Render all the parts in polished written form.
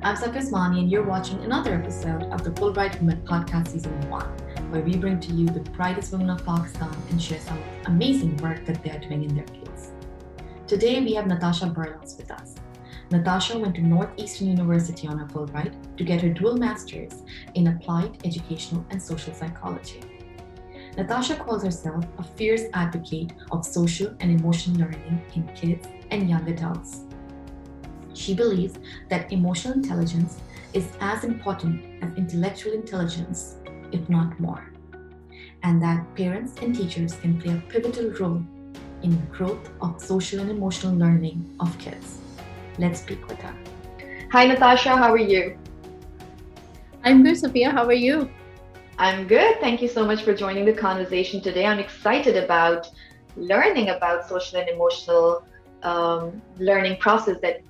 I'm Sakasmani, and you're watching another episode of the Fulbright Women Podcast Season 1, where we bring to you the brightest women of Pakistan and share some amazing work that they are doing in their fields. Today, we have Natasha Barlas with us. Natasha went to Northeastern University on a Fulbright to get her dual masters in applied educational and social psychology. Natasha calls herself a fierce advocate of social and emotional learning in kids and young adults. She believes that emotional intelligence is as important as intellectual intelligence, if not more, and that parents and teachers can play a pivotal role in the growth of social and emotional learning of kids. Let's speak with her. Hi, Natasha. How are you? I'm good, Sophia. How are you? I'm good. Thank you so much for joining the conversation today. I'm excited about learning about social and emotional learning process that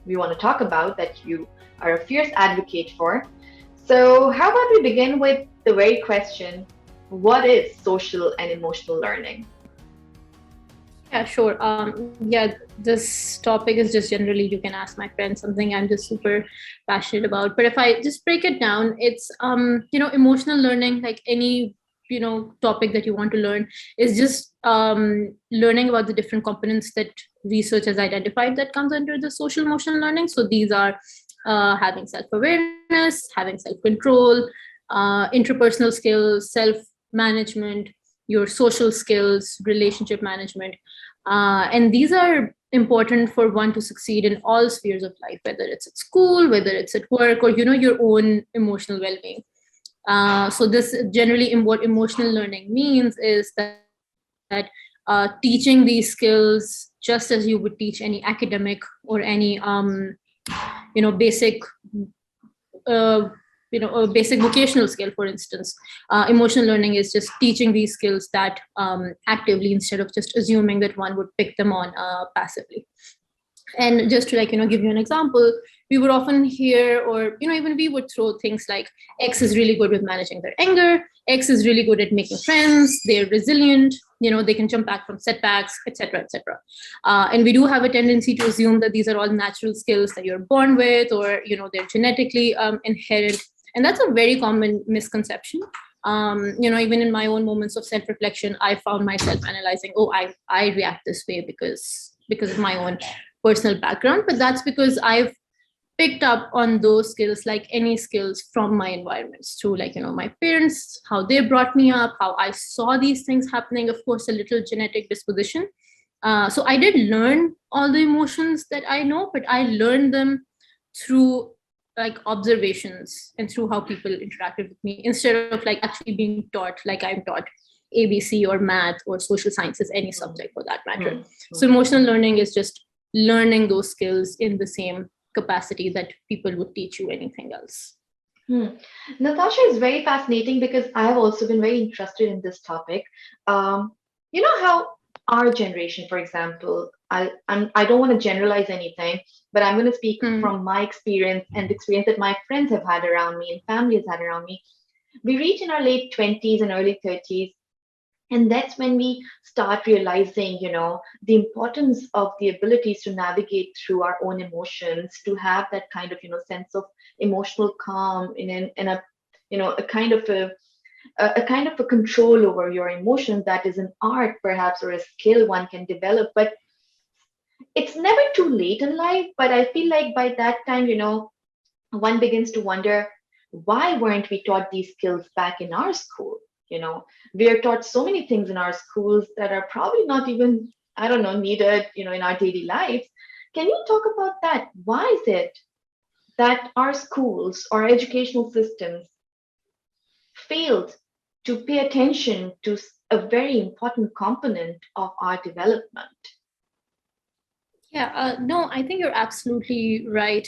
we want to talk about, that you are a fierce advocate for. So how about we begin with the very question, what is social and emotional learning? Yeah, sure. This topic is just generally, you can ask my friends, something I'm just super passionate about. But if I just break it down, it's, emotional learning, like any, topic that you want to learn, is just learning about the different components that research has identified that comes under the social emotional learning. So these are having self-awareness, having self-control, interpersonal skills, self-management, your social skills, relationship management. And these are important for one to succeed in all spheres of life, whether it's at school, whether it's at work, or, your own emotional well-being. So this generally, what emotional learning means is that teaching these skills just as you would teach any academic or any, basic a basic vocational skill, for instance. Emotional learning is just teaching these skills that actively, instead of just assuming that one would pick them on passively. And just to give you an example, we would often hear, or even we would throw things like X is really good with managing their anger, X is really good at making friends, they're resilient, they can jump back from setbacks, etc., etc. And we do have a tendency to assume that these are all natural skills that you're born with, or they're genetically inherent. And that's a very common misconception. Even in my own moments of self-reflection, I found myself analyzing, I react this way because of my own personal background, but that's because I've picked up on those skills, like any skills, from my environments, through my parents, how they brought me up, how I saw these things happening, of course, a little genetic disposition. So I did learn all the emotions that I know, but I learned them through observations and through how people interacted with me, instead of actually being taught like I'm taught ABC or math or social sciences, any subject for that matter. Mm-hmm. So emotional learning is just learning those skills in the same capacity that people would teach you anything else. Natasha, is very fascinating because I have also been very interested in this topic. How our generation, for example, I don't want to generalize anything, but I'm going to speak from my experience and the experience that my friends have had around me and families had around me. We reach in our late 20s and early 30s. And that's when we start realizing, the importance of the abilities to navigate through our own emotions, to have that kind of, sense of emotional calm in a kind of a control over your emotions that is an art, perhaps, or a skill one can develop. But it's never too late in life. But I feel like by that time, one begins to wonder, why weren't we taught these skills back in our school? We are taught so many things in our schools that are probably not even, needed, in our daily lives. Can you talk about that? Why is it that our schools or educational systems failed to pay attention to a very important component of our development? Yeah, no, I think you're absolutely right.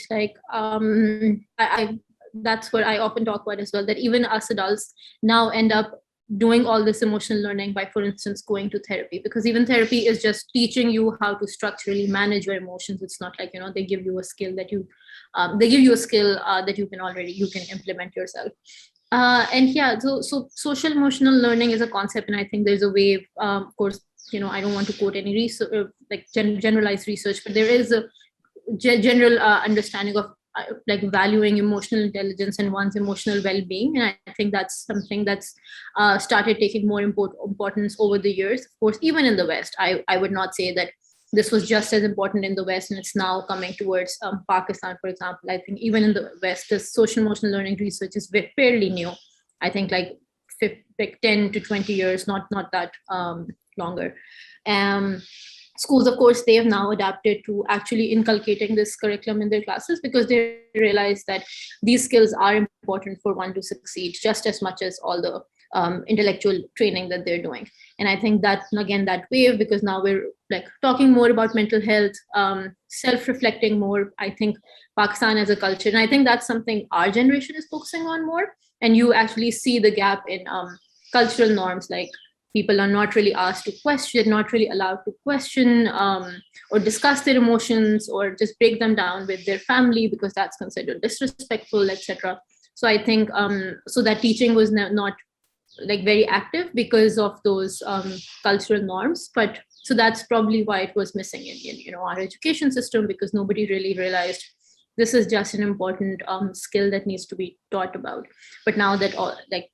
That's what I often talk about as well, that even us adults now end up doing all this emotional learning by, for instance, going to therapy, because even therapy is just teaching you how to structurally manage your emotions. It's not like, they give you a skill that you can implement yourself. So social emotional learning is a concept, and I think there's a way, of course, I don't want to quote any research, generalized research, but there is a general understanding of like valuing emotional intelligence and one's emotional well-being. And I think that's something that's started taking more importance over the years. Of course, even in the West, I would not say that this was just as important in the West, and it's now coming towards Pakistan, for example. I think even in the West, the social emotional learning research is fairly new. I think like 10 to 20 years, not that longer. Schools, of course, they have now adapted to actually inculcating this curriculum in their classes, because they realize that these skills are important for one to succeed just as much as all the intellectual training that they're doing. And I think that, again, that wave, because now we're like talking more about mental health, self-reflecting more, I think Pakistan as a culture, and I think that's something our generation is focusing on more. And you actually see the gap in cultural norms, like people are not really asked to question, not really allowed to question or discuss their emotions or just break them down with their family, because that's considered disrespectful, etc. So I think so that teaching was not like very active because of those cultural norms. But so that's probably why it was missing in our education system, because nobody really realized this is just an important skill that needs to be taught about. But now that all like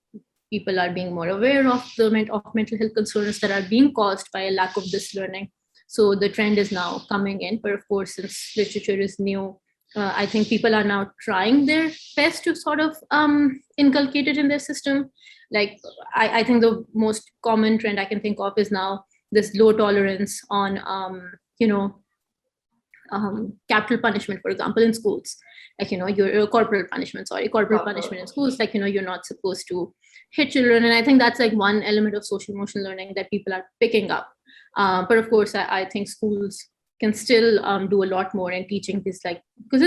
people are being more aware of the mental health concerns that are being caused by a lack of this learning, so the trend is now coming in. But of course, since literature is new, I think people are now trying their best to sort of inculcate it in their system. Like I think the most common trend I can think of is now this low tolerance on capital punishment, for example, in schools. Like your corporal punishment in schools. Like you're not supposed to hit children. And I think that's like one element of social emotional learning that people are picking up. But of course, I think schools can still do a lot more in teaching this, like, because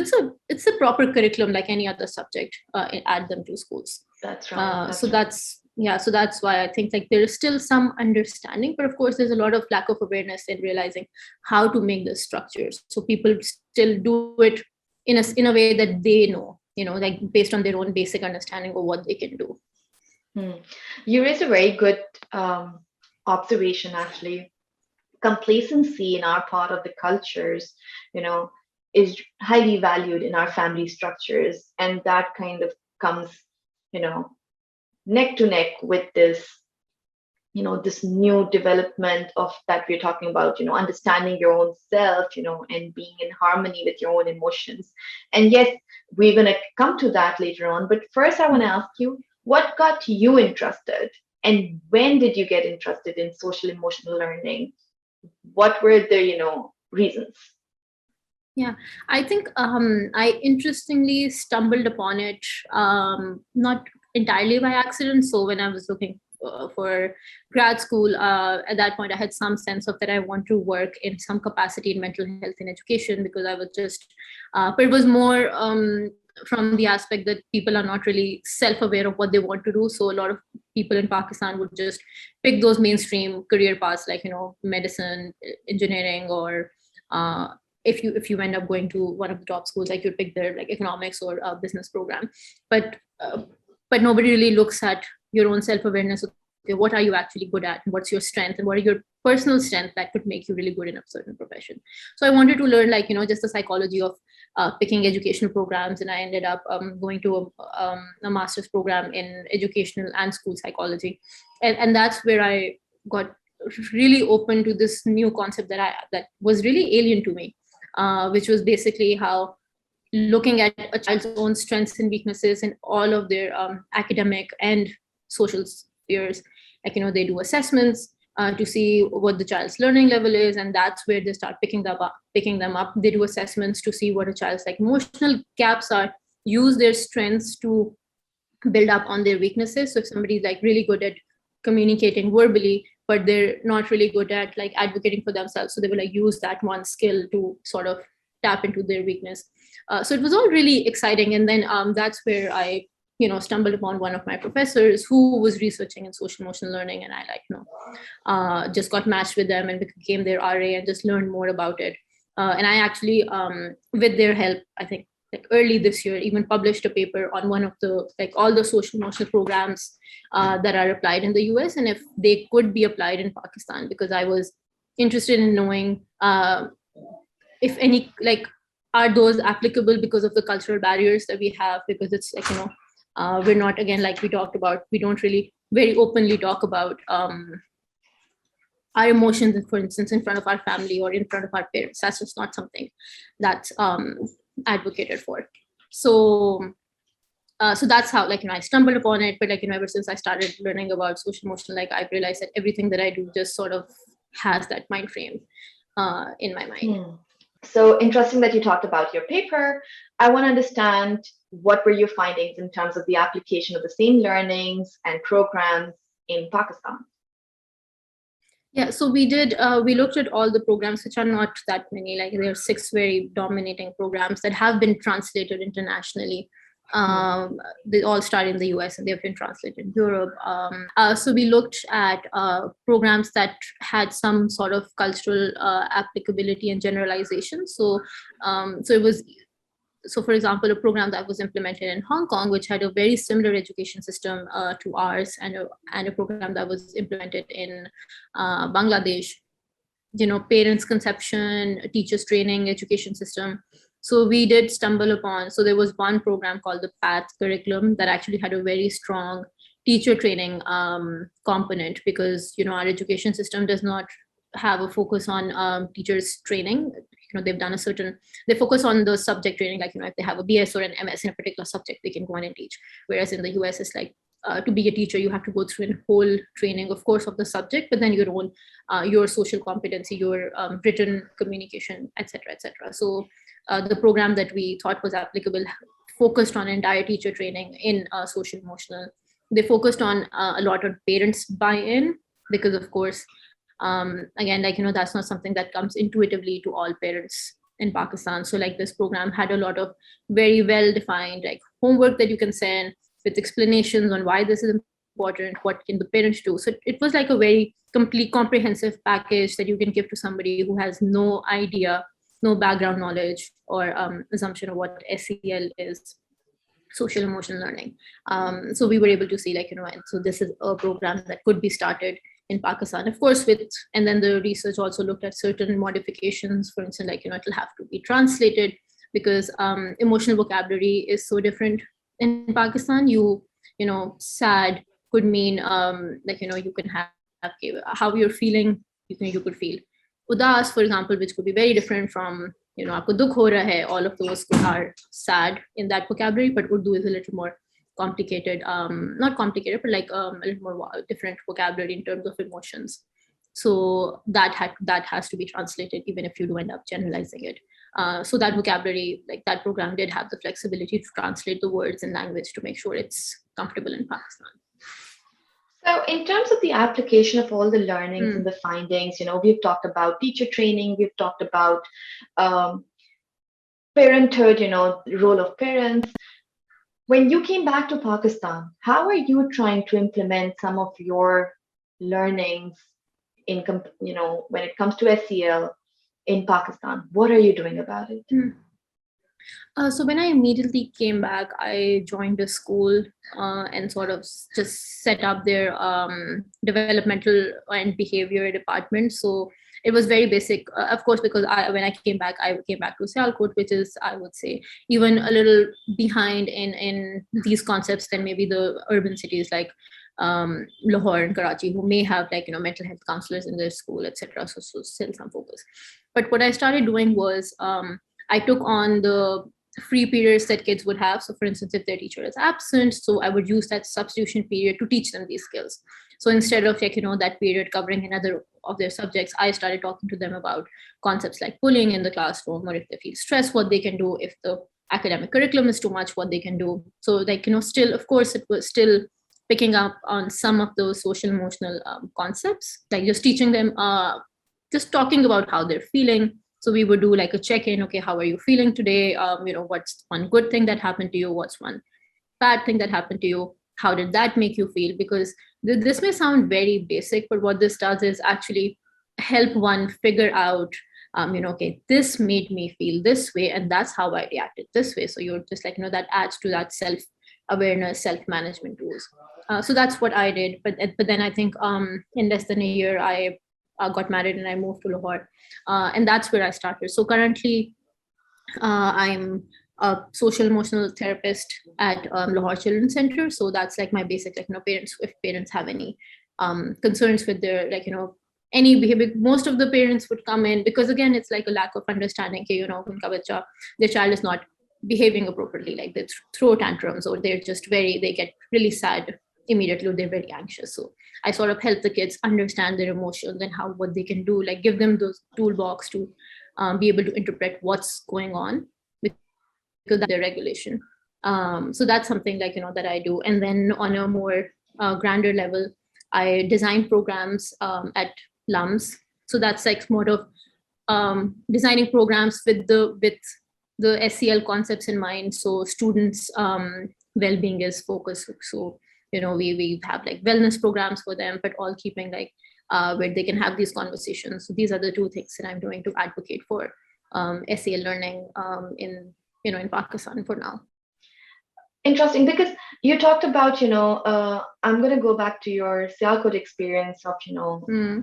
it's a proper curriculum like any other subject. Add them to schools. That's right. So that's why I think like there is still some understanding, but of course there's a lot of lack of awareness in realizing how to make the structures, so people still do it in a way that they know, like based on their own basic understanding of what they can do. You raised a very good observation, actually. Complacency in our part of the cultures, is highly valued in our family structures, and that kind of comes, neck to neck with this, this new development of that we're talking about, understanding your own self, and being in harmony with your own emotions. And yes, we're going to come to that later on. But first, I want to ask you, what got you interested, and when did you get interested in social emotional learning? What were the, reasons? Yeah, I think I interestingly stumbled upon it, not entirely by accident. So when I was looking for grad school, at that point, I had some sense of that I want to work in some capacity in mental health in education, because I was just, but it was more from the aspect that people are not really self-aware of what they want to do. So a lot of people in Pakistan would just pick those mainstream career paths, like, medicine, engineering, or if you end up going to one of the top schools, like you'd pick their like economics or business program. But nobody really looks at your own self-awareness. Okay, what are you actually good at, and what's your strength, and what are your personal strengths that could make you really good in a certain profession? So I wanted to learn, like, just the psychology of picking educational programs, and I ended up going to a master's program in educational and school psychology, and that's where I got really open to this new concept that was really alien to me, which was basically how looking at a child's own strengths and weaknesses in all of their academic and social spheres. Like, they do assessments to see what the child's learning level is, and that's where they start picking them up. They do assessments to see what a child's like emotional gaps are, use their strengths to build up on their weaknesses. So if somebody's like really good at communicating verbally, but they're not really good at like advocating for themselves, so they will like use that one skill to sort of tap into their weakness. So it was all really exciting. And then that's where I stumbled upon one of my professors who was researching in social emotional learning, and I just got matched with them and became their RA and just learned more about it. And I actually, with their help, I think like early this year, even published a paper on one of the like all the social emotional programs that are applied in the US, and if they could be applied in Pakistan, because I was interested in knowing if any like are those applicable because of the cultural barriers that we have? Because it's like, we're not, again, like we talked about, we don't really very openly talk about our emotions, for instance, in front of our family or in front of our parents. That's just not something that's advocated for. So so that's how, like, I stumbled upon it. But like, ever since I started learning about social emotional, like, I realized that everything that I do just sort of has that mind frame in my mind. So interesting that you talked about your paper. I want to understand, what were your findings in terms of the application of the same learnings and programs in Pakistan? Yeah, so we looked at all the programs, which are not that many. Like, there are 6 very dominating programs that have been translated internationally. They all start in the US and they've been translated in Europe. So we looked at programs that had some sort of cultural applicability and generalization. So for example, a program that was implemented in Hong Kong, which had a very similar education system to ours, and a program that was implemented in Bangladesh, parents' conception, teachers' training, education system. So we did stumble upon, so there was one program called the PATH curriculum that actually had a very strong teacher training component, because, our education system does not have a focus on teachers training. They've done they focus on the subject training, like, if they have a BS or an MS in a particular subject, they can go on and teach. Whereas in the US, it's like, to be a teacher, you have to go through a whole training, of course, of the subject, but then your own, your social competency, your written communication, etc., etc. So the program that we thought was applicable focused on entire teacher training in social emotional. They focused on a lot of parents buy-in, because, of course, again, like, that's not something that comes intuitively to all parents in Pakistan. So like, this program had a lot of very well-defined, like, homework that you can send with explanations on why this is important, what can the parents do. So it was like a very complete, comprehensive package that you can give to somebody who has no idea, no background knowledge or assumption of what SEL is, social emotional learning. So we were able to see, like, and so this is a program that could be started in Pakistan, of course, and then the research also looked at certain modifications. For instance, like, it'll have to be translated, because emotional vocabulary is so different in Pakistan. Sad could mean, like, you can have how you're feeling. You could feel udas, for example, which could be very different from, aapko dukh ho raha hai. All of those are sad in that vocabulary, but Urdu is a little more complicated, not complicated, but like a little more different vocabulary in terms of emotions. So that has to be translated, even if you do end up generalizing it. So that vocabulary, like, that program did have the flexibility to translate the words and language to make sure it's comfortable in Pakistan. So in terms of the application of all the learnings and the findings, we've talked about teacher training, we've talked about parenthood, role of parents. When you came back to Pakistan, how are you trying to implement some of your learnings in, when it comes to SEL in Pakistan? What are you doing about it? So when I immediately came back, I joined a school and sort of just set up their developmental and behavior department. So it was very basic, of course, because when I came back to Sialkot, which is, I would say, even a little behind in these concepts than maybe the urban cities like Lahore and Karachi, who may have, like, mental health counselors in their school, etc. So still some focus. But what I started doing was I took on the free periods that kids would have. So for instance, if their teacher is absent, so I would use that substitution period to teach them these skills. So instead of, like, that period covering another of their subjects, I started talking to them about concepts like bullying in the classroom, or if they feel stressed, what they can do, if the academic curriculum is too much, what they can do. So, like, still, of course, it was still picking up on some of those social emotional concepts, like just teaching them, just talking about how they're feeling. So we would do like a check-in. Okay, how are you feeling today? What's one good thing that happened to you? What's one bad thing that happened to you? How did that make you feel? Because this may sound very basic, but what this does is actually help one figure out, okay, this made me feel this way, and that's how I reacted this way. So you're just like, that adds to that self-awareness, self-management tools. So that's what I did. But then I think in less than a year, I got married and I moved to Lahore. And that's where I started. So currently, I'm a social emotional therapist at Lahore Children's Center. So that's like my basic, like, parents, if parents have any concerns with their, like, any behavior, most of the parents would come in because, again, it's like a lack of understanding. Unka bacha, their child is not behaving appropriately, like they throw tantrums, or they get really sad immediately, or they're very anxious. So I sort of help the kids understand their emotions and what they can do, like give them those toolbox to be able to interpret what's going on, because that's their regulation. So that's something, like, that I do. And then on a more grander level, I design programs at LUMS. So that's like more of designing programs with the SEL concepts in mind. So students' well-being is focused. So we have like wellness programs for them, but all keeping like where they can have these conversations. So these are the two things that I'm doing to advocate for SEL learning in Pakistan for now. Interesting, because you talked about, I'm going to go back to your Sialkot experience of,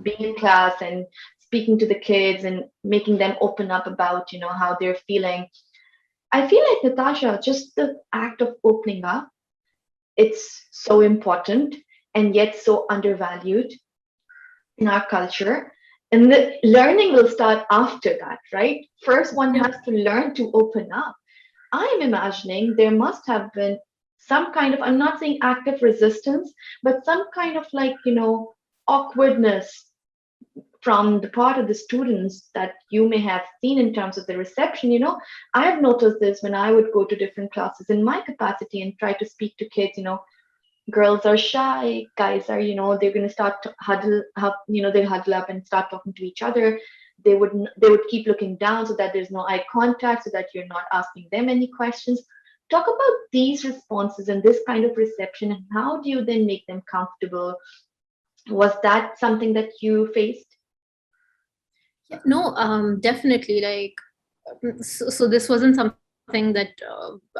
being in class and speaking to the kids and making them open up about, how they're feeling. I feel like, Natasha, just the act of opening up, it's so important and yet so undervalued in our culture. And the learning will start after that, right? First, one has to learn to open up. I'm imagining there must have been some kind of, I'm not saying active resistance, but some kind of like, awkwardness from the part of the students that you may have seen in terms of the reception. I have noticed this when I would go to different classes in my capacity and try to speak to kids. Girls are shy, guys are, they're going to start to huddle up, they huddle up and start talking to each other. They would keep looking down so that there's no eye contact, so that you're not asking them any questions. Talk about these responses and this kind of reception, and how do you then make them comfortable? Was that something that you faced? Yeah, no, definitely. Like, so this wasn't something that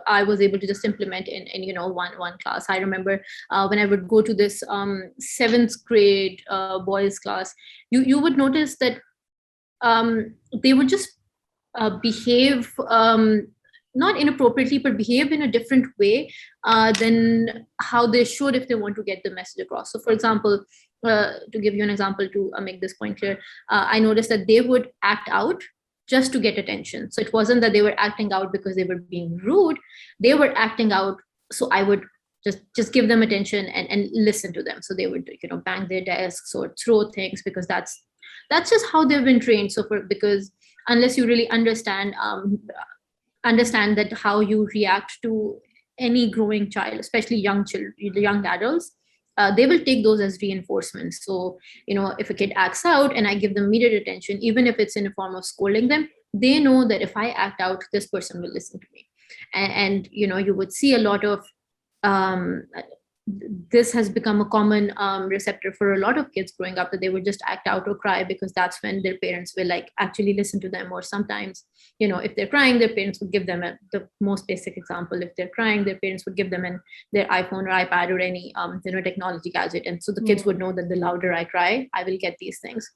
I was able to just implement in one class. I remember when I would go to this seventh grade boys class, you would notice that they would just behave not inappropriately, but behave in a different way than how they should if they want to get the message across. So, for example, to give you an example to make this point clear, I noticed that they would act out just to get attention. So it wasn't that they were acting out because they were being rude. They were acting out. So I would just give them attention and listen to them. So they would bang their desks or throw things, because that's just how they've been trained. So because unless you really understand that how you react to any growing child, especially young adults, they will take those as reinforcements. So if a kid acts out and I give them immediate attention, even if it's in a form of scolding them, they know that if I act out, this person will listen to me. And you would see a lot of this has become a common receptor for a lot of kids growing up, that they would just act out or cry, because that's when their parents will like actually listen to them. Or sometimes, if they're crying, their parents would give them the most basic example. If they're crying, their parents would give them their iPhone or iPad or any technology gadget. And so the kids would know that the louder I cry, I will get these things.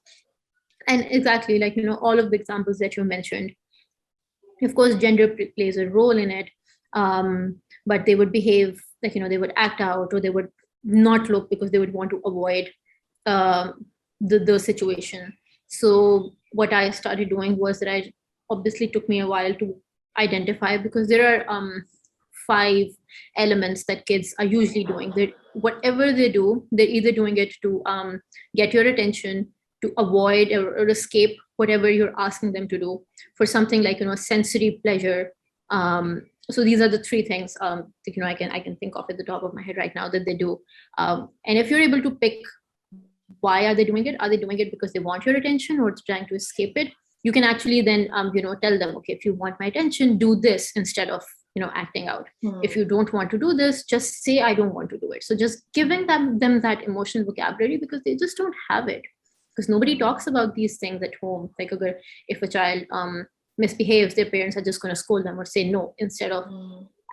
And exactly, like, all of the examples that you mentioned, of course, gender plays a role in it. But they would behave like, they would act out, or they would not look because they would want to avoid the situation. So what I started doing was that I obviously took me a while to identify, because there are 5 elements that kids are usually doing. Whatever they do, they're either doing it to get your attention, to avoid or escape whatever you're asking them to do, for something like sensory pleasure. So these are the 3 things I can think of at the top of my head right now that they do. And if you're able to pick why are they doing it, are they doing it because they want your attention or trying to escape it, you can actually then tell them, okay, if you want my attention, do this instead of acting out. If you don't want to do this, just say I don't want to do it. So just giving them that emotional vocabulary, because they just don't have it, because nobody talks about these things at home. Like, if a child misbehaves, their parents are just going to scold them or say no, instead of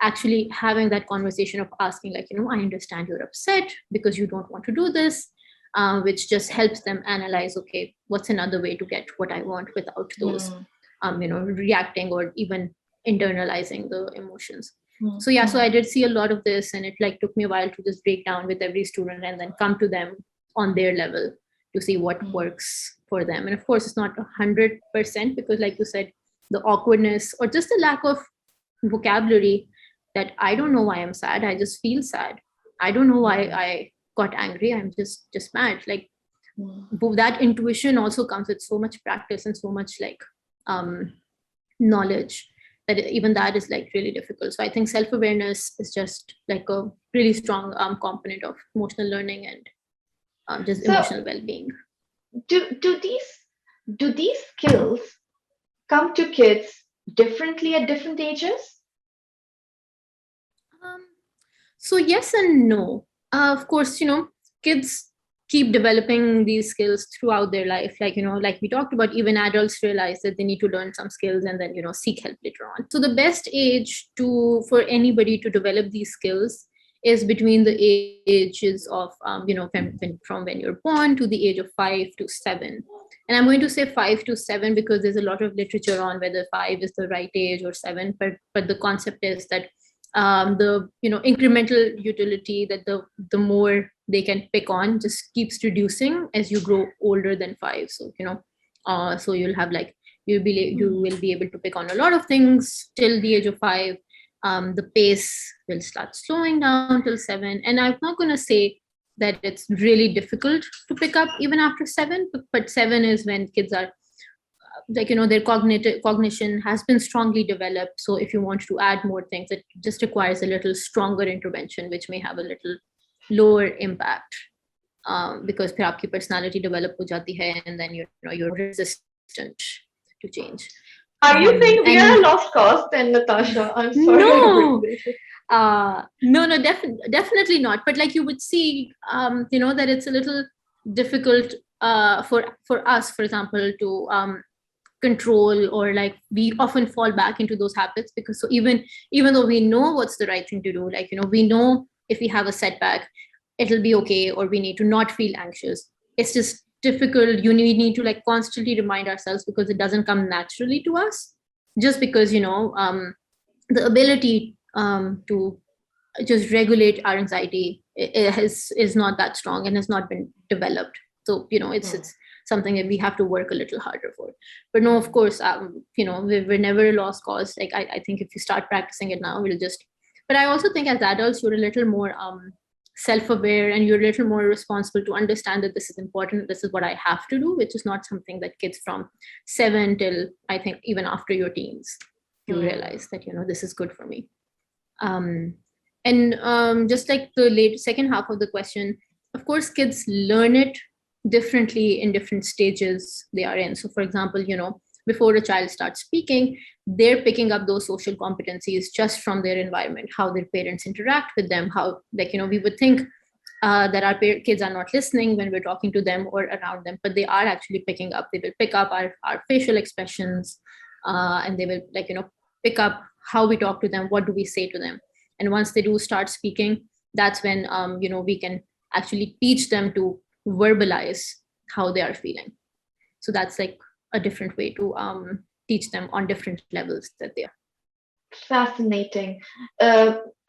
actually having that conversation of asking, like, I understand you're upset because you don't want to do this, which just helps them analyze, okay, what's another way to get what I want without those reacting or even internalizing the emotions. So yeah, so I did see a lot of this, and it like took me a while to just break down with every student and then come to them on their level to see what works for them. And of course, it's not 100% because, like you said, the awkwardness or just the lack of vocabulary, that I don't know why I'm sad. I just feel sad. I don't know why I got angry. I'm just mad. Like that intuition also comes with so much practice and so much like knowledge, that even that is like really difficult. So I think self-awareness is just like a really strong component of emotional learning and just emotional well-being. Do these skills come to kids differently at different ages? So yes and no. Of course, kids keep developing these skills throughout their life. Like, like we talked about, even adults realize that they need to learn some skills and then, seek help later on. So the best age for anybody to develop these skills is between the ages of, from when you're born to the age of 5 to 7. And I'm going to say 5 to 7 because there's a lot of literature on whether 5 is the right age or 7. But the concept is that the incremental utility, that the more they can pick on just keeps reducing as you grow older than 5. So so you'll have like you will be able to pick on a lot of things till the age of 5. The pace will start slowing down till 7, and I'm not going to say that it's really difficult to pick up even after 7, but 7 is when kids are like, their cognition has been strongly developed. So if you want to add more things, it just requires a little stronger intervention, which may have a little lower impact, because फिर आपकी personality develop हो जाती है, and then you're resistant to change. Are you saying we are a lost cause then, Natasha? I'm sorry. No, definitely not. But like you would see, that it's a little difficult for us, for example, to control, or like we often fall back into those habits, because so even though we know what's the right thing to do, like we know if we have a setback it'll be okay, or we need to not feel anxious, it's just difficult. We need to like constantly remind ourselves, because it doesn't come naturally to us, just because the ability to just regulate our anxiety is not that strong and has not been developed. So it's something that we have to work a little harder for. But no, of course, we're never a lost cause. Like I think if you start practicing it now, but I also think as adults, you're a little more self-aware, and you're a little more responsible to understand that this is important. This is what I have to do, which is not something that kids from 7 till I think even after your teens, you realize that, this is good for me. Just like the second half of the question, of course, kids learn it differently in different stages they are in. So for example, before a child starts speaking, they're picking up those social competencies just from their environment, how their parents interact with them, how we would think that our kids are not listening when we're talking to them or around them, but they are actually picking up. They will pick up our facial expressions, and they will pick up how we talk to them, what do we say to them. And once they do start speaking, that's when we can actually teach them to verbalize how they are feeling. So that's like a different way to teach them on different levels that they are. Fascinating.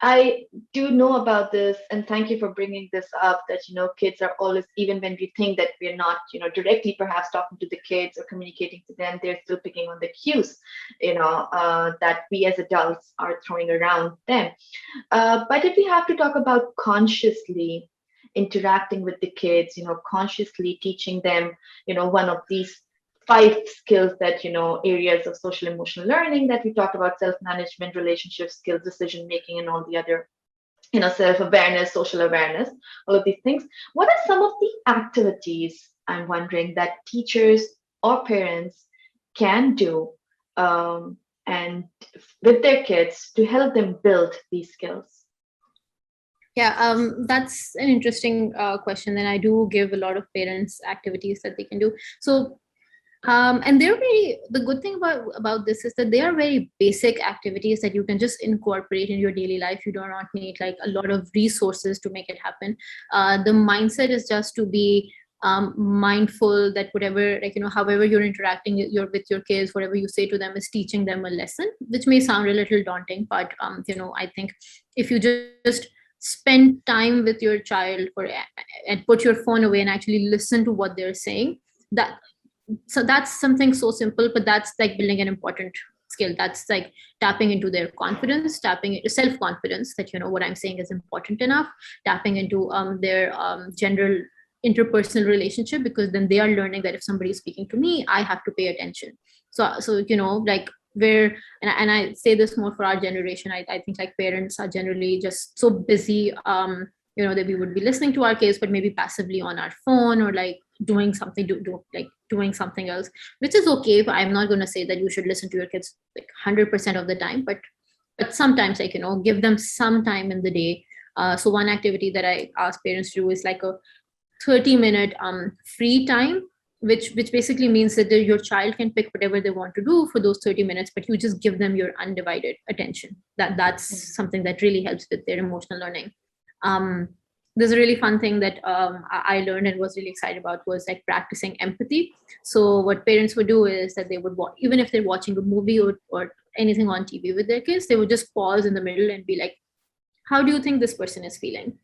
I do know about this, and thank you for bringing this up, that kids are always, even when we think that we're not directly perhaps talking to the kids or communicating to them, they're still picking on the cues that we as adults are throwing around them. But if we have to talk about consciously interacting with the kids, consciously teaching them one of these 5 skills that areas of social emotional learning that we talked about: self-management, relationship skills, decision making, and all the other self-awareness, social awareness, all of these things. What are some of the activities, I'm wondering, that teachers or parents can do and with their kids to help them build these skills? Yeah, that's an interesting question. And I do give a lot of parents activities that they can do. So and the good thing about this is that they are very basic activities that you can just incorporate in your daily life. You do not need like a lot of resources to make it happen. The mindset is just to be mindful that whatever, like, however you're interacting with your kids, whatever you say to them is teaching them a lesson, which may sound a little daunting, but I think if you just spend time with your child and put your phone away and actually listen to what they're saying, that's something so simple, but that's like building an important skill. That's like tapping into their confidence, tapping into self-confidence that what I'm saying is important enough, tapping into their general interpersonal relationship, because then they are learning that if somebody is speaking to me, I have to pay attention. So like where, and I say this more for our generation, I think like parents are generally just so busy that we would be listening to our kids, but maybe passively on our phone, or like doing something doing something else, which is okay. But I'm not going to say that you should listen to your kids like 100% of the time, but sometimes, like, give them some time in the day. So one activity that I ask parents to do is like a 30-minute free time, which basically means that your child can pick whatever they want to do for those 30 minutes, but you just give them your undivided attention. That's something that really helps with their emotional learning. There's a really fun thing that I learned and was really excited about, was like practicing empathy. So what parents would do is that they would watch, even if they're watching a movie or anything on TV with their kids, they would just pause in the middle and be like, how do you think this person is feeling?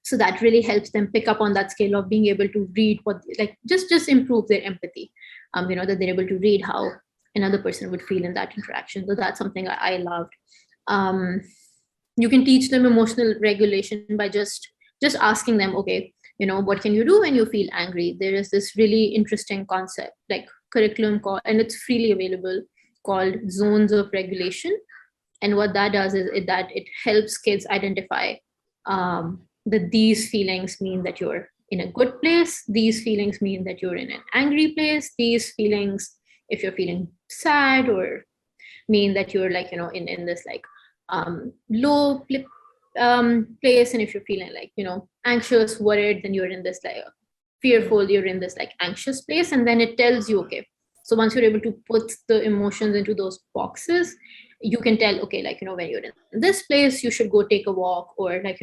So that really helps them pick up on that skill of being able to read what, like, just improve their empathy. That they're able to read how another person would feel in that interaction. So that's something I loved. You can teach them emotional regulation by just asking them, okay, what can you do when you feel angry? There is this really interesting concept, like curriculum called, and it's freely available, called zones of regulation. And what that does is that it helps kids identify that these feelings mean that you're in a good place. These feelings mean that you're in an angry place. These feelings, if you're feeling sad, or mean that you're like, in this like low place. And if you're feeling like, anxious, worried, then you're in this like fearful, you're in this like anxious place. And then it tells you, okay, so once you're able to put the emotions into those boxes, you can tell, okay, like, when you're in this place, you should go take a walk, or like,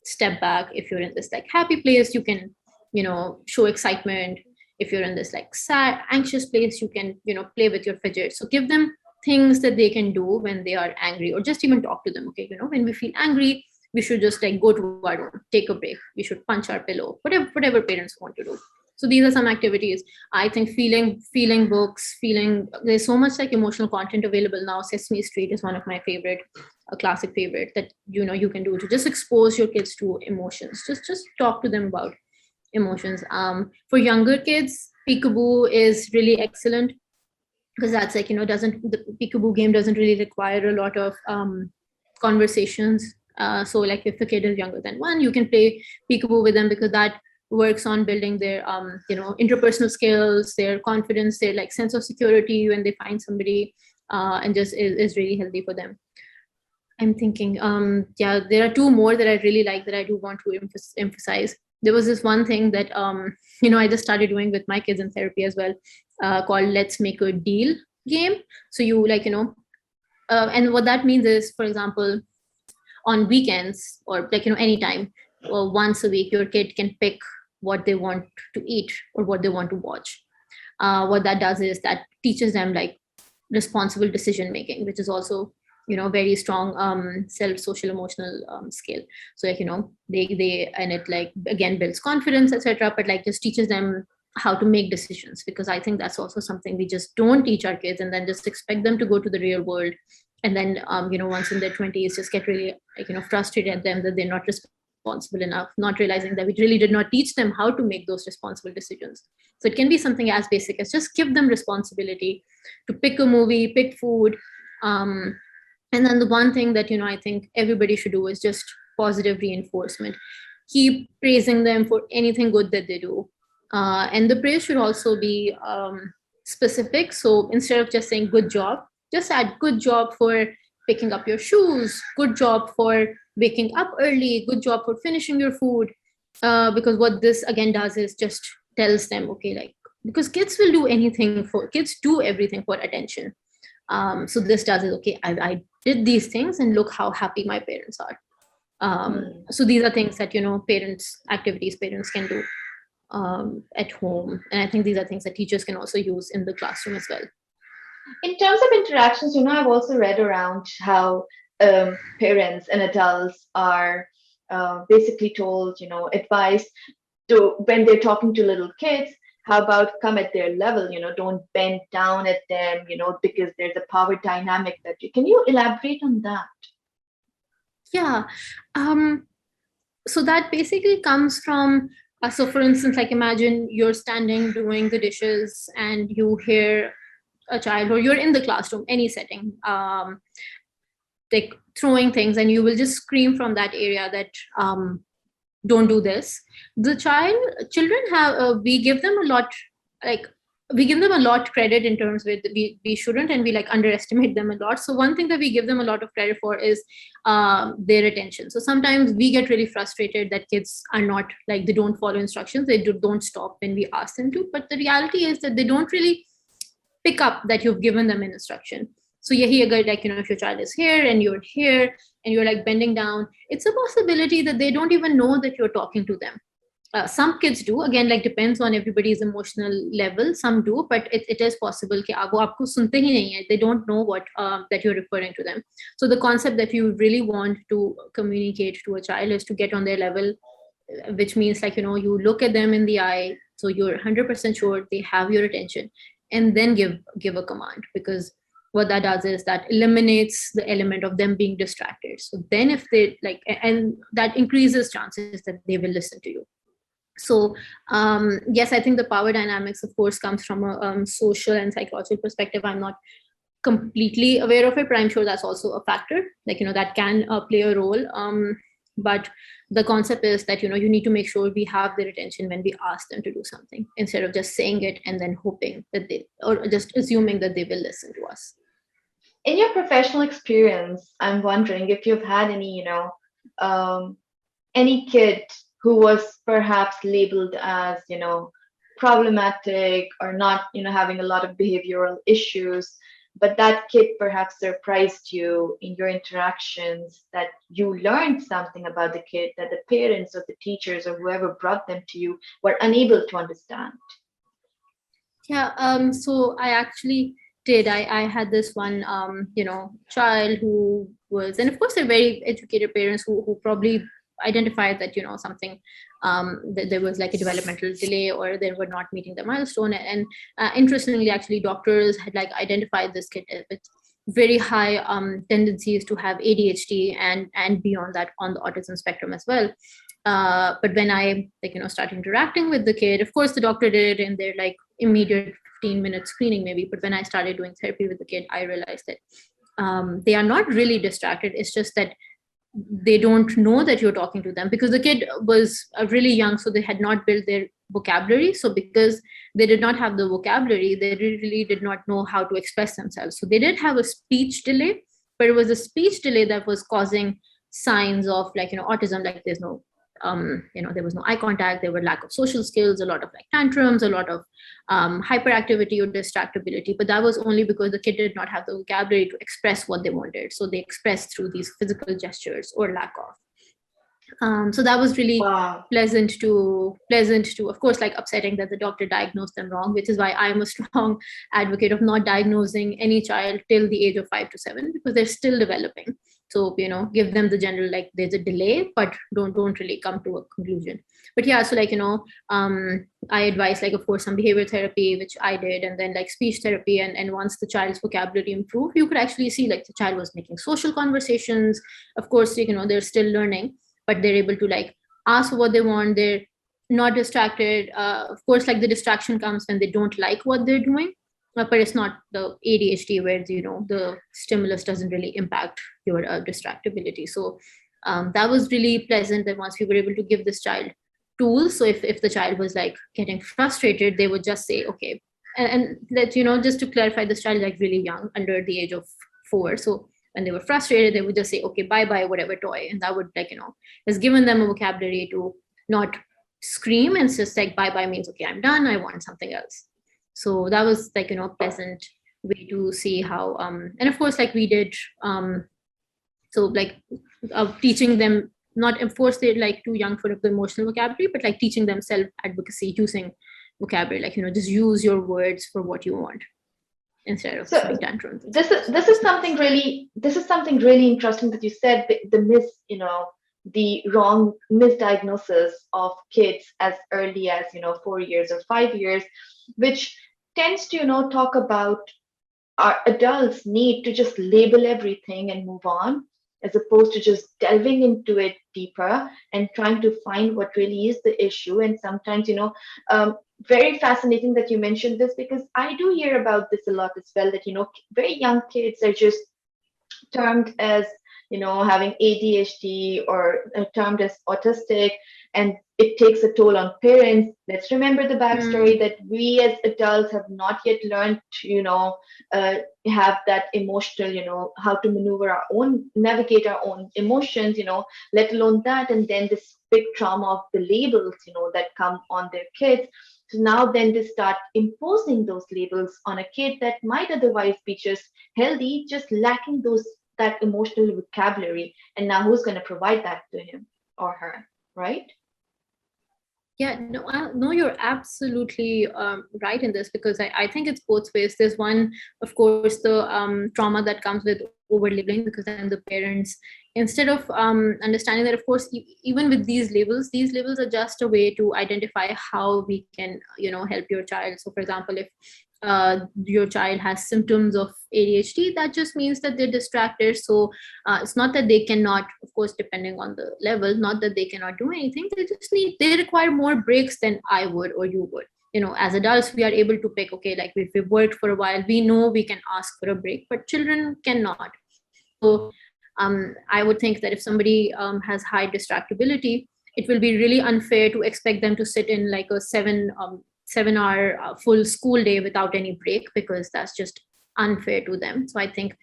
step back. If you're in this like happy place, you can, show excitement. If you're in this like sad, anxious place, you can, play with your fidget. So give them things that they can do when they are angry, or just even talk to them. Okay, when we feel angry, we should just like go to our room, take a break. We should punch our pillow, whatever parents want to do. So these are some activities. I think feeling books, there's so much like emotional content available now. Sesame Street is one of my favorite, a classic favorite that, you can do to just expose your kids to emotions. Just talk to them about emotions. For younger kids, peekaboo is really excellent, because that's like, the peekaboo game doesn't really require a lot of conversations. So like if the kid is younger than 1, you can play peekaboo with them, because that works on building their interpersonal skills, their confidence, their like sense of security when they find somebody, and just is really healthy for them. I'm thinking, there are 2 more that I really like that I do want to emphasize. There was this one thing that I just started doing with my kids in therapy as well, called Let's Make a Deal game. So you like, and what that means is, for example, on weekends, or like, anytime, or once a week, your kid can pick what they want to eat or what they want to watch. What that does is that teaches them like responsible decision making, which is also, very strong social emotional skill. So like, they and it like again builds confidence, etc., but like just teaches them how to make decisions, because I think that's also something we just don't teach our kids, and then just expect them to go to the real world, and then once in their 20s just get really like, frustrated at them that they're not responsible enough, not realizing that we really did not teach them how to make those responsible decisions. So it can be something as basic as just give them responsibility to pick a movie, pick food. And then the one thing that, I think everybody should do is just positive reinforcement. Keep praising them for anything good that they do. And the praise should also be specific. So instead of just saying good job, just add good job for picking up your shoes, good job for waking up early, good job for finishing your food. Because what this again does is just tells them, okay, like, because kids do everything for attention. So this does is, okay, I did these things and look how happy my parents are. So these are things that, activities parents can do. at home. And I think these are things that teachers can also use in the classroom as well. In terms of interactions, I've also read around how parents and adults are basically told, advice to when they're talking to little kids. How about come at their level? Don't bend down at them. Because there's a power dynamic that you. Can you elaborate on that? Yeah. So that basically comes from. So, for instance, like imagine you're standing doing the dishes and you hear a child, or you're in the classroom, any setting, like throwing things, and you will just scream from that area that don't do this. Children have, we give them a lot, like we give them a lot credit in terms with we shouldn't, and we like underestimate them a lot. So one thing that we give them a lot of credit for is their attention. So sometimes we get really frustrated that kids are not like, they don't follow instructions, they don't stop when we ask them to, but the reality is that they don't really pick up that you've given them an instruction. So yeah, here, like, if your child is here and you're here and you're like bending down, it's a possibility that they don't even know that you're talking to them. Some kids do, again, like depends on everybody's emotional level. Some do, but it is possible that wo aapko sunte hi nahi hai. They don't know what that you're referring to them. So the concept that you really want to communicate to a child is to get on their level, which means like, you look at them in the eye, so you're 100% sure they have your attention, and then give a command, because what that does is that eliminates the element of them being distracted. So then if they like, and that increases chances that they will listen to you. So yes, I think the power dynamics, of course, comes from a social and psychological perspective. I'm not completely aware of it, but I'm sure that's also a factor, like, that can play a role. But the concept is that, you need to make sure we have their attention when we ask them to do something, instead of just saying it and then hoping that or just assuming that they will listen to us. In your professional experience, I'm wondering if you've had any, any kid who was perhaps labeled as, problematic or not, having a lot of behavioral issues, but that kid perhaps surprised you in your interactions, that you learned something about the kid that the parents or the teachers or whoever brought them to you were unable to understand. Yeah, so I actually did. I had this one, child who was, and of course they're very educated parents who probably identified that, something, that there was like a developmental delay, or they were not meeting the milestone. And interestingly, actually, doctors had like identified this kid with very high tendencies to have ADHD and beyond that on the autism spectrum as well. But when I started interacting with the kid, of course the doctor did it in their like immediate 15-minute screening maybe. But when I started doing therapy with the kid, I realized that they are not really distracted. It's just that they don't know that you're talking to them, because the kid was really young, so they had not built their vocabulary. So because they did not have the vocabulary, they really did not know how to express themselves. So they did have a speech delay, but it was a speech delay that was causing signs of like, autism, like there's no there was no eye contact, there were lack of social skills, a lot of like tantrums, a lot of hyperactivity or distractibility. But that was only because the kid did not have the vocabulary to express what they wanted. So they expressed through these physical gestures or lack of. So that was really pleasant to, of course, like upsetting that the doctor diagnosed them wrong, which is why I'm a strong advocate of not diagnosing any child till the age of 5 to 7, because they're still developing. So, give them the general, like there's a delay, but don't really come to a conclusion. But yeah, so like, I advise like, of course, some behavior therapy, which I did, and then like speech therapy. And once the child's vocabulary improved, you could actually see like the child was making social conversations. Of course, they're still learning, but they're able to like ask for what they want. They're not distracted. Of course, like the distraction comes when they don't like what they're doing. But it's not the ADHD where the stimulus doesn't really impact your distractibility. So that was really pleasant that once we were able to give this child tools. So if the child was like getting frustrated, they would just say, okay, and let just to clarify, this child is like really young, under the age of 4. So when they were frustrated, they would just say, okay, bye whatever toy, and that would like has given them a vocabulary to not scream, and just like bye means okay, I'm done, I want something else. So that was like, pleasant way to see how, and of course, like we did, so like teaching them not enforce they're like too young for the emotional vocabulary, but like teaching them self-advocacy using vocabulary, like, just use your words for what you want instead of So throwing tantrums. this is something really interesting that you said, the wrong misdiagnosis of kids as early as 4 years or 5 years, which tends to talk about our adults need to just label everything and move on, as opposed to just delving into it deeper and trying to find what really is the issue. And sometimes, very fascinating that you mentioned this, because I do hear about this a lot as well, that, very young kids are just termed as, having ADHD or termed as autistic, and it takes a toll on parents. Let's remember the backstory that we as adults have not yet learned to, have that emotional, how to navigate our own emotions, let alone that. And then this big trauma of the labels, that come on their kids. So now then they start imposing those labels on a kid that might otherwise be just healthy, just lacking that emotional vocabulary. And now who's going to provide that to him or her, right? Yeah, no, you're absolutely right in this, because I think it's both ways. There's one, of course, the trauma that comes with over labeling, because then the parents, instead of understanding that, of course, even with these labels are just a way to identify how we can, help your child. So, for example, if your child has symptoms of ADHD, that just means that they're distracted. So it's not that they cannot, of course, depending on the level, not that they cannot do anything. They require more breaks than I would or you would. As adults, we are able to pick, okay, like if we've worked for a while, we know we can ask for a break, but children cannot. So I would think that if somebody has high distractibility, it will be really unfair to expect them to sit in like a 7-hour full school day without any break, because that's just unfair to them. So I think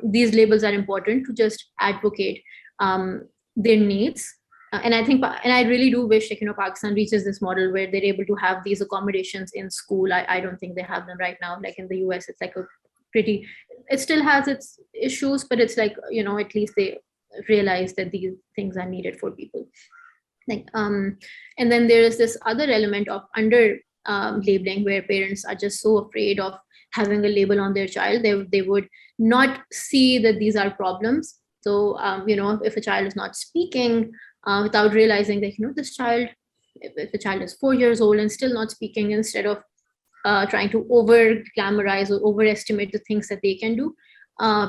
these labels are important to just advocate their needs. And I really do wish, Pakistan reaches this model where they're able to have these accommodations in school. I don't think they have them right now. Like in the US, it's like it still has its issues, but it's like, at least they realize that these things are needed for people. And then there is this other element of under labeling, where parents are just so afraid of having a label on their child, they would not see that these are problems. So if a child is not speaking, without realizing that this child, if a child is 4 years old and still not speaking, instead of trying to over glamorize or overestimate the things that they can do,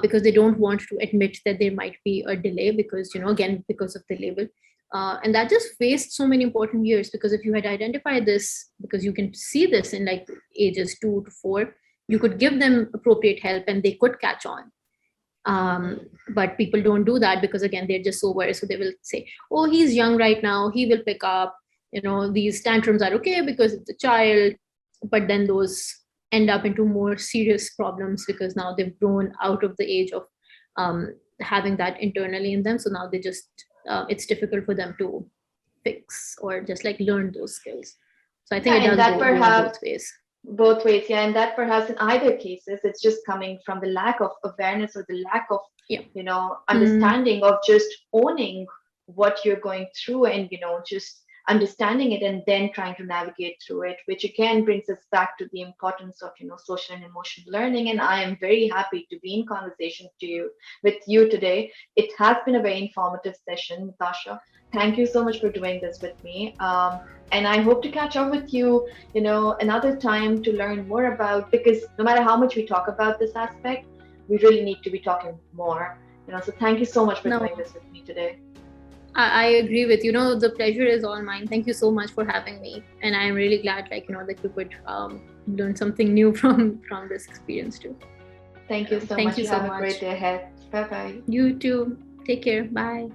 because they don't want to admit that there might be a delay, because again, because of the label. And that just wastes so many important years, because if you had identified this, because you can see this in like ages 2 to 4, you could give them appropriate help and they could catch on. But people don't do that, because again, they're just so worried. So they will say, oh, he's young right now, he will pick up, these tantrums are okay because it's a child. But then those end up into more serious problems, because now they've grown out of the age of having that internally in them. So now they just it's difficult for them to fix or just like learn those skills. So I think it does go both ways. Both ways, yeah. And that perhaps in either cases, it's just coming from the lack of awareness or the lack of, understanding of just owning what you're going through, and, just understanding it and then trying to navigate through it, which again brings us back to the importance of social and emotional learning. And I am very happy to be in conversation with you today. It has been a very informative session, Natasha. Thank you so much for doing this with me, and I hope to catch up with you another time to learn more about, because no matter how much we talk about this aspect, we really need to be talking more. So thank you so much for doing this with me today. I agree with the pleasure is all mine. Thank you so much for having me, and I'm really glad that you could learn something new from this experience too. Thank you so much. Thank you so much. Have a great day ahead. Bye bye. You too. Take care. Bye.